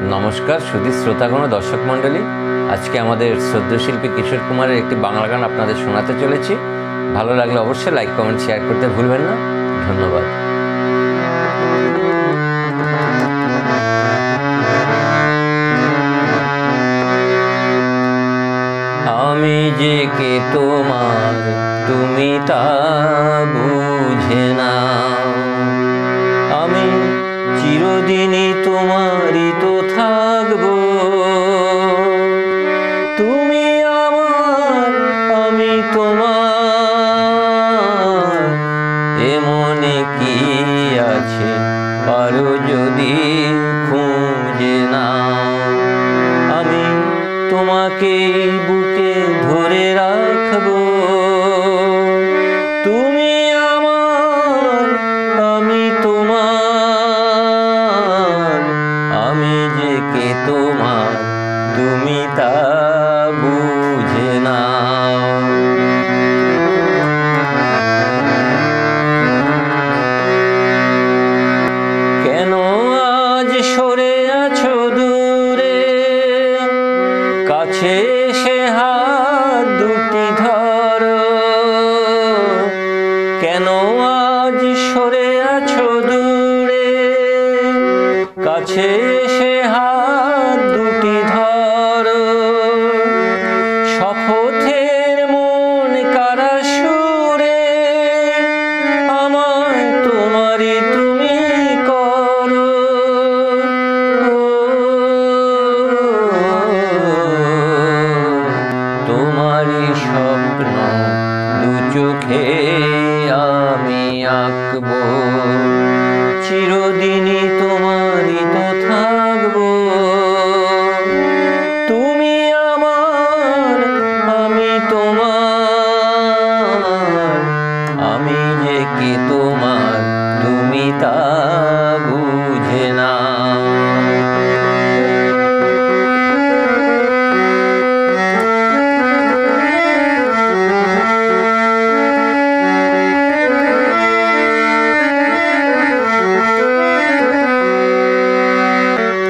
নমস্কার সুধী শ্রোতাগণ ও দর্শক মণ্ডলী, আজকে আমাদের শ্রদ্ধেয় শিল্পী কিশোর কুমারের একটি বাংলা গান আপনাদের শোনাতে চলেছি। ভালো লাগলে অবশ্যই লাইক কমেন্ট শেয়ার করতে ভুলবেন না। ধন্যবাদ। আমি যে কে তোমার তুমি তা বুঝে না, আমি চিরদিনই তোমারই তো থাকবো। তুমি আমার আমি তোমার, এমনে কি আছে পারো যদি খুঁজে না। আমি তোমাকে বুকে ধরে রাখবো, তুমি আমার আমি তোমার, আমি যে কে তোমার তুমি তা বুঝে না। কেন আজ সরে আছো দূরে, কাছে এসে হাত দুটি ধরো। কেন আজ সরে আছো দূরে, কাছে এসে হাত দুটি ধরো। শপথের মন কারা সুরে, আমায় তোমারই তুমি করো। তোমারই স্বপ্ন দু চোখে আমি আঁকবো, চিরদিনই তোমারই তো থাকবো। তুমি আমার আমি তোমার, আমি যে কে তোমার তুমি তা বুঝে না।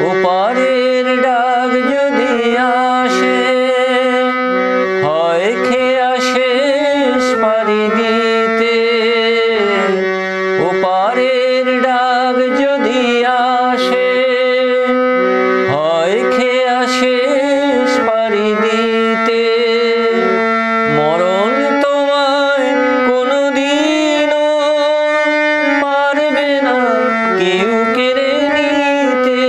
ওপারের ডাক যদি আসে, হয় খেয়া শেষ পাড়ি দিতে। ওপারের ডাক যদি আসে, হয় খেয়া শেষ পাড়ি দিতে। মরণ তোমায় কোনোদিনও পারবে না কেউ কেড়ে নিতে।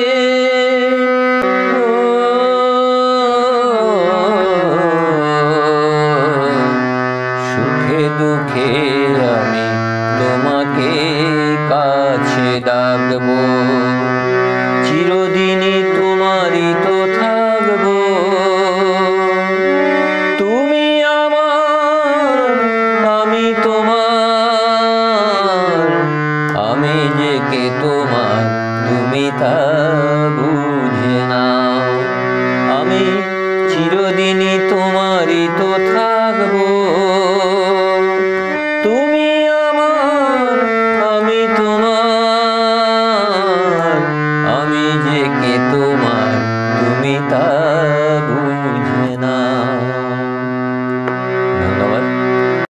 সুখে দুঃখে আমি তোমাকে কাছে ডাকবো, চিরদিনই তোমারই তো থাকবো। তুমি আমার আমি তোমার, আমি যে কে তোমার তুমি তা বুঝে না। আমি চিরদিনই তোমারই তো থাকবো।